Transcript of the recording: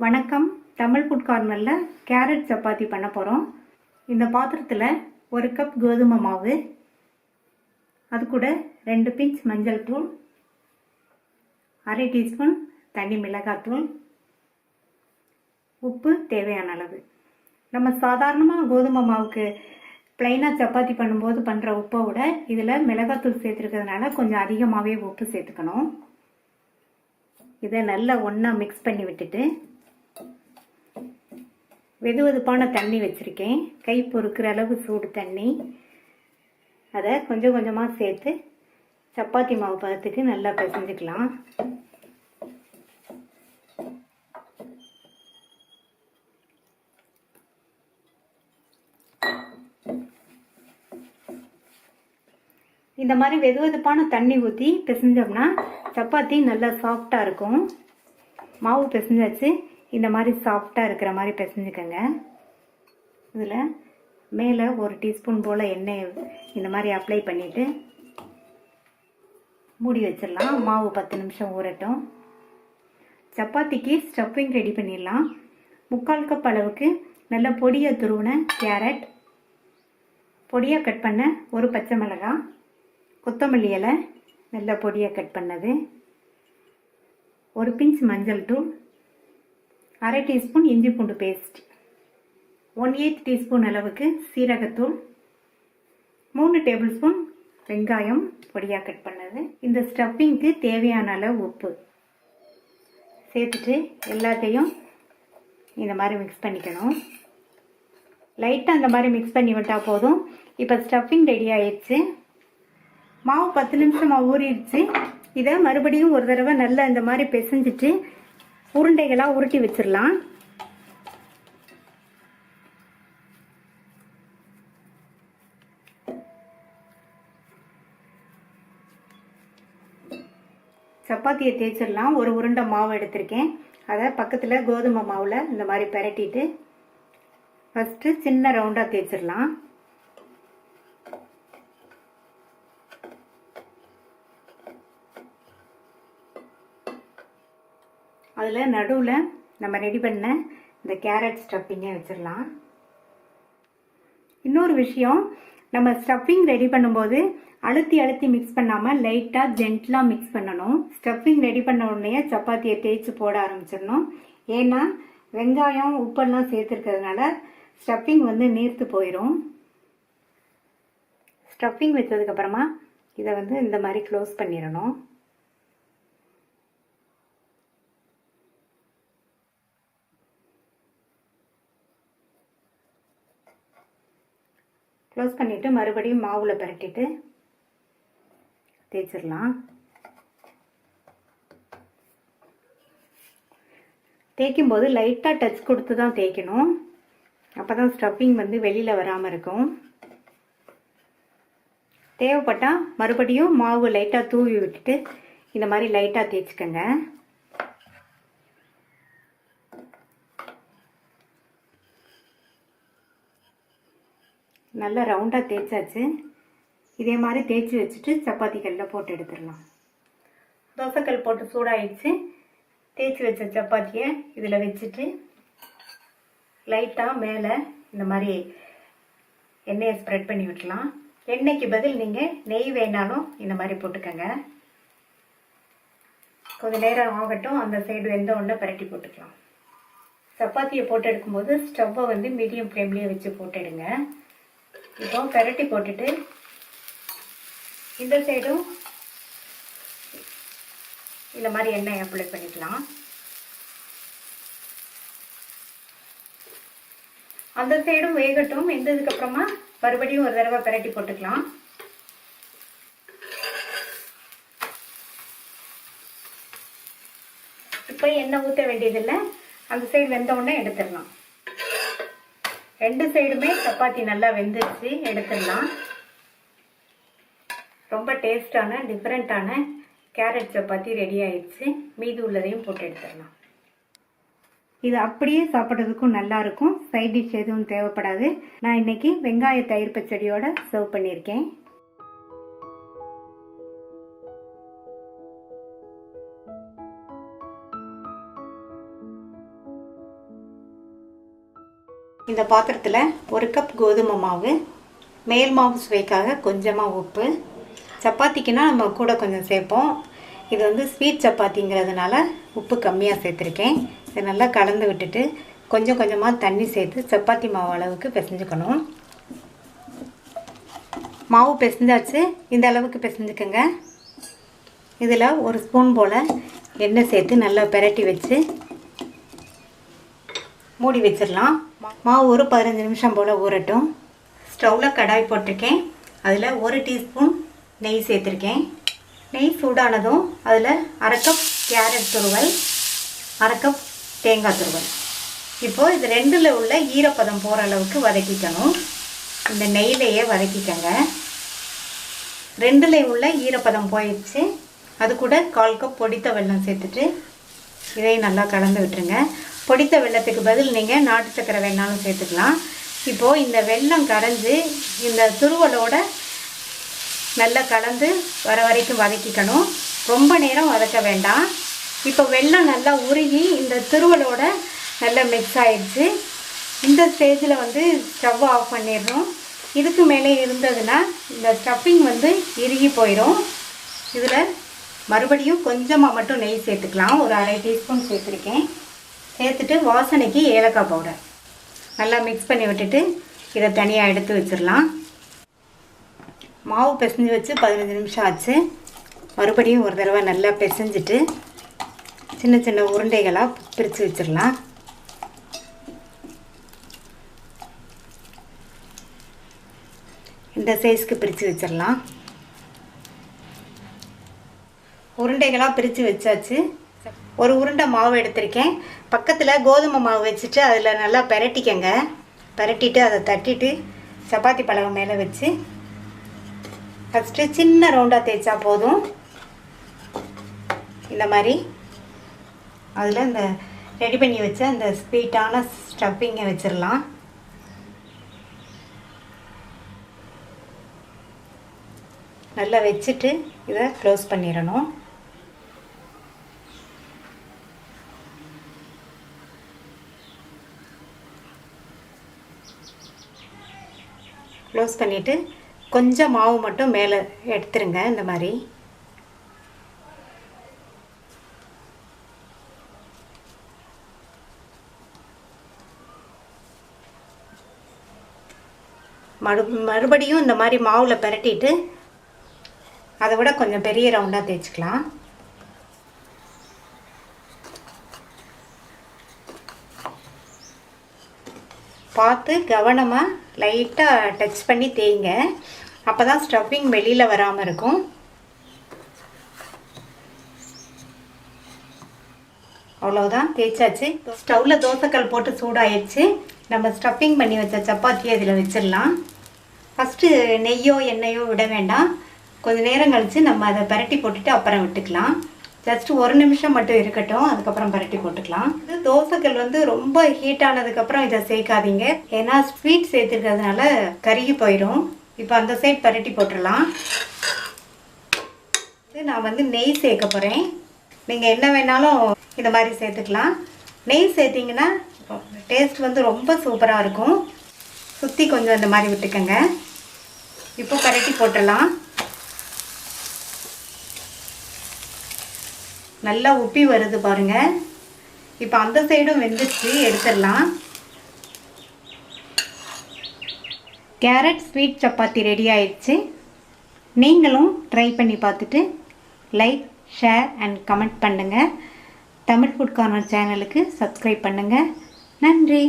வணக்கம். தமிழ் ஃபுட் கார்னரில் கேரட் சப்பாத்தி பண்ண போகிறோம். இந்த பாத்திரத்தில் 1 கப் கோதுமை மாவு, அது கூட 2 பிஞ்ச் மஞ்சள் தூள், அரை டீஸ்பூன் தனி மிளகாத்தூள், உப்பு தேவையான அளவு. நம்ம சாதாரணமாக கோதுமை மாவுக்கு ப்ளைனாக சப்பாத்தி பண்ணும்போது பண்ணுற உப்பை விட இதில் மிளகாத்தூள் சேர்த்துருக்கிறதுனால கொஞ்சம் அதிகமாகவே உப்பு சேர்த்துக்கணும். இதை நல்லா ஒன்றா மிக்ஸ் பண்ணி விட்டுட்டு வெதுவெதுப்பான தண்ணி வச்சுருக்கேன். கை பொறுக்கிற அளவு சூடு தண்ணி. அதை கொஞ்சம் கொஞ்சமாக சேர்த்து சப்பாத்தி மாவு பதத்துக்கு நல்லா பிசைஞ்சுக்கலாம். இந்த மாதிரி வெதுவெதுப்பான தண்ணி ஊற்றி பிசைஞ்சோம்னா சப்பாத்தி நல்லா சாஃப்டாக இருக்கும். மாவு பிசைஞ்சாச்சு. இந்த மாதிரி சாஃப்டாக இருக்கிற மாதிரி பிசைஞ்சுக்கோங்க. இதில் மேலே 1 டீஸ்பூன் போல் எண்ணெய் இந்த மாதிரி அப்ளை பண்ணிவிட்டு மூடி வச்சிடலாம். மாவு 10 நிமிஷம் ஊறட்டும். சப்பாத்திக்கு ஸ்டஃபிங் ரெடி பண்ணிடலாம். 3/4 கப் அளவுக்கு நல்ல பொடியாக துருவின கேரட், பொடியாக கட் பண்ண 1 பச்சை மிளகாய், கொத்தமல்லி இலை நல்ல பொடியாக கட் பண்ணது, 1 பிஞ்ச் மஞ்சள் தூள், அரை டீஸ்பூன் இஞ்சி பூண்டு பேஸ்ட், 1/8 டீஸ்பூன் அளவுக்கு சீரகத்தூள், 3 டேபிள் ஸ்பூன் வெங்காயம் பொடியாக கட் பண்ணது. இந்த ஸ்டஃபிங்க்கு தேவையான அளவு உப்பு சேர்த்துட்டு எல்லாத்தையும் இந்த மாதிரி மிக்ஸ் பண்ணிக்கணும். லைட்டாக அந்த மாதிரி மிக்ஸ் பண்ணி விட்டால் போதும். இப்போ ஸ்டஃபிங் ரெடி ஆயிடுச்சு. மாவு 10 நிமிஷமாக ஊறிடுச்சு. இதை மறுபடியும் ஒரு தடவை நல்லா இந்த மாதிரி பிசைஞ்சிட்டு உருண்டைகளாக உருட்டி வச்சிடலாம். சப்பாத்தியை தேய்ச்சிடலாம். ஒரு உருண்டை மாவு எடுத்திருக்கேன். அதை பக்கத்தில் கோதுமை மாவில் இந்த மாதிரி பிரட்டிட்டு ஃபஸ்ட்டு சின்ன ரவுண்டாக தேய்ச்சிடலாம். அதில் நடுவில் நம்ம ரெடி பண்ண இந்த கேரட் ஸ்டஃபிங்கை வச்சிடலாம். இன்னொரு விஷயம், நம்ம ஸ்டஃபிங் ரெடி பண்ணும்போது அழுத்தி அழுத்தி மிக்ஸ் பண்ணாமல் லைட்டாக ஜென்டலாக மிக்ஸ் பண்ணணும். ஸ்டஃபிங் ரெடி பண்ண உடனே சப்பாத்தியை தேய்ச்சி போட ஆரம்பிச்சிடணும். ஏன்னா வெங்காயம் உப்பெல்லாம் சேர்த்துருக்கிறதுனால ஸ்டஃபிங் நீர்த்து போயிடும். ஸ்டஃபிங் வச்சதுக்கப்புறமா இதை இந்த மாதிரி க்ளோஸ் பண்ணிடணும். க்ளோஸ் பண்ணிவிட்டு மறுபடியும் மாவில் பிரட்டிட்டு தேய்ச்சிடலாம். தேய்க்கும் போது லைட்டாக டச் கொடுத்து தான் தேய்க்கணும். அப்போ தான் ஸ்டஃபிங் வெளியில் வராமல் இருக்கும். தேவைப்பட்டால் மறுபடியும் மாவு லைட்டாக தூவி விட்டுட்டு இந்த மாதிரி லைட்டாக தேய்ச்சிக்கோங்க. நல்லா ரவுண்டாக தேய்ச்சாச்சு. இதே மாதிரி தேய்ச்சி வச்சுட்டு சப்பாத்தி கல்லில் போட்டு எடுத்துடலாம். தோசைக்கல் போட்டு சூடாயிடுச்சு. தேய்ச்சி வச்ச சப்பாத்தியை இதில் வச்சுட்டு லைட்டாக மேலே இந்த மாதிரி எண்ணெயை ஸ்ப்ரெட் பண்ணி விட்டுலாம். எண்ணெய்க்கு பதில் நீங்கள் நெய் வேணாலும் இந்த மாதிரி போட்டுக்கோங்க. கொஞ்சம் நேரம் ஆகட்டும். அந்த சைடு வெந்த ஒன்றை பரட்டி போட்டுக்கலாம். சப்பாத்தியை போட்டு எடுக்கும்போது ஸ்டவ்வை மீடியம் ஃப்ளேம்லேயே வச்சு போட்டு எடுங்க. இப்போ பரட்டி போட்டுட்டு இந்த சைடும் இந்த மாதிரி எண்ணெய் அப்ளை பண்ணிக்கலாம். அந்த சைடும் வேகட்டும். வெந்ததுக்கு அப்புறமா மறுபடியும் ஒரு தடவை பரட்டி போட்டுக்கலாம். இப்போ எண்ணெய் ஊற்ற வேண்டியதில்லை. அந்த சைடு வெந்த உடனே எடுத்துடலாம். 2 சைடுமே சப்பாத்தி நல்லா வெந்துருச்சு. எடுத்துடலாம். ரொம்ப டேஸ்டான டிஃப்ரெண்ட்டான கேரட் சப்பாத்தி ரெடி ஆயிடுச்சு. மீதி உள்ளதையும் போட்டு எடுத்துடலாம். இது அப்படியே சாப்பிட்றதுக்கும் நல்லா இருக்கும். சைட் டிஷ் எதுவும் தேவைப்படாது. நான் இன்னைக்கு வெங்காய தயிர் பச்சடியோட சர்வ் பண்ணியிருக்கேன். இந்த பாத்திரத்தில் 1 கப் கோதுமை மாவு, மேல் மாவு சுவைக்காக கொஞ்சமாக உப்பு. சப்பாத்திக்குன்னா நம்ம கூட கொஞ்சம் சேர்ப்போம். இது வந்து ஸ்வீட் சப்பாத்திங்கிறதுனால உப்பு கம்மியாக சேர்த்துருக்கேன். இதை நல்லா கலந்து விட்டுட்டு கொஞ்சம் கொஞ்சமாக தண்ணி சேர்த்து சப்பாத்தி மாவு அளவுக்கு பிசைஞ்சுக்கணும். மாவு பிசைஞ்சாச்சு. இந்த அளவுக்கு பிசைஞ்சுக்கோங்க. இதில் 1 ஸ்பூன் போல் எண்ணெய் சேர்த்து நல்லா பிரட்டி வச்சு மூடி வச்சிடலாம். மாவு ஒரு 15 நிமிஷம் போல் ஊறட்டும். ஸ்டவ்வில் கடாய் போட்டிருக்கேன். அதில் 1 டீஸ்பூன் நெய் சேர்த்துருக்கேன். நெய் சூடானதும் அதில் 1/2 கப் கேரட் துருவல், 1/2 கப் தேங்காய் துருவல். இப்போது இது ரெண்டில் உள்ள ஈரப்பதம் போகிற அளவுக்கு வதக்கிக்கணும். இந்த நெய்யிலையே வதக்கிக்கங்க. ரெண்டில் உள்ள ஈரப்பதம் போயிடுச்சு. அது கூட 1/4 கப் பொடித்த வெல்லம் சேர்த்துட்டு இதையும் நல்லா கலந்து விட்டுருங்க. பொடித்த வெல்லத்துக்கு பதில் நீங்கள் நாட்டு சக்கரை வேணாலும் சேர்த்துக்கலாம். இப்போது இந்த வெல்லம் கரைஞ்சி இந்த துருவலோட நல்லா கலந்து வர வரைக்கும் வதக்கிக்கணும். ரொம்ப நேரம் வதக்க வேண்டாம். இப்போ வெல்லம் நல்லா உருகி இந்த துருவலோட நல்லா மிக்ஸ் ஆகிடுச்சு. இந்த ஸ்டேஜில் வந்து ஸ்டவ் ஆஃப் பண்ணிடணும். இதுக்கு மேலே இருந்ததுன்னா இந்த ஸ்டஃபிங் வந்து இறுகி போயிடும். இதில் மறுபடியும் கொஞ்சமாக மட்டும் நெய் சேர்த்துக்கலாம். ஒரு 1/2 டீஸ்பூன் சேர்த்துருக்கேன். சேர்த்துட்டு வாசனைக்கு ஏலக்காய் பவுடர் நல்லா மிக்ஸ் பண்ணி விட்டுட்டு இதை தனியாக எடுத்து வச்சிடலாம். மாவு பிசைஞ்சு வச்சு 15 நிமிஷம் ஆச்சு. மறுபடியும் ஒரு தடவை நல்லா பிசைஞ்சிட்டு சின்ன சின்ன உருண்டைகளாக பிரித்து வச்சிடலாம். இந்த சைஸ்க்கு பிரித்து வச்சிடலாம். உருண்டைகளாக பிரித்து வச்சாச்சு. ஒரு உருண்டை மாவு எடுத்திருக்கேன். பக்கத்தில் கோதுமை மாவு வச்சுட்டு அதில் நல்லா பிரட்டிக்கங்க. பிரட்டிட்டு அதை தட்டிட்டு சப்பாத்தி பலகை மேலே வச்சு ஃபஸ்ட்டு சின்ன ரவுண்டாக தேய்ச்சா போதும். இந்த மாதிரி அதில் இந்த ரெடி பண்ணி வச்ச அந்த ஸ்வீட்டான ஸ்டஃபிங்கை வச்சிடலாம். நல்லா வச்சுட்டு இதை க்ளோஸ் பண்ணிடணும். க்ளோஸ் பண்ணிவிட்டு கொஞ்சம் மாவு மட்டும் மேலே எடுத்துருங்க. இந்த மாதிரி மறுபடியும் இந்த மாதிரி மாவில் பிரட்டிட்டு அதை விட கொஞ்சம் பெரிய ரவுண்டாக தேய்ச்சிக்கலாம். பார்த்து கவனமாக லைட்டாக டச் பண்ணி தேய்ங்க. அப்போ தான் ஸ்டஃபிங் வெளியில் வராமல் இருக்கும். அவ்வளோதான், தேய்ச்சாச்சு. ஸ்டவ்வில் தோசைக்கல் போட்டு சூடாயிடுச்சு. நம்ம ஸ்டஃபிங் பண்ணி வச்ச சப்பாத்தி அதில் வச்சிடலாம். ஃபஸ்ட்டு நெய்யோ எண்ணெயோ விட வேண்டாம். கொஞ்சம் நேரம் கழித்து நம்ம அதை பரட்டி போட்டுட்டு அப்புறம் விட்டுக்கலாம். ஜஸ்ட் 1 நிமிஷம் மட்டும் இருக்கட்டும். அதுக்கப்புறம் பரட்டி போட்டுக்கலாம். இது தோசைக்கல் வந்து ரொம்ப ஹீட் ஆனதுக்கப்புறம் இதை சேர்க்காதீங்க. ஏன்னா ஸ்வீட் சேர்த்துக்கிறதுனால கருகி போயிடும். இப்போ அந்த சைட் பரட்டி போட்டுடலாம். நான் வந்து நெய் சேர்க்க போகிறேன். நீங்கள் என்ன வேணாலும் இந்த மாதிரி சேர்த்துக்கலாம். நெய் சேர்த்திங்கன்னா டேஸ்ட் வந்து ரொம்ப சூப்பராக இருக்கும். சுற்றி கொஞ்சம் இந்த மாதிரி விட்டுக்கங்க. இப்போ பரட்டி போட்டுடலாம். நல்லா உப்பி வருது பாருங்கள். இப்போ அந்த சைடும் வெந்துச்சு, எடுத்துடலாம். கேரட் ஸ்வீட் சப்பாத்தி ரெடி ஆயிடுச்சு. நீங்களும் ட்ரை பண்ணி பார்த்துட்டு லைக், ஷேர் அண்ட் கமெண்ட் பண்ணுங்கள். தமிழ் ஃபுட் கார்னர் சேனலுக்கு சப்ஸ்கிரைப் பண்ணுங்கள். நன்றி.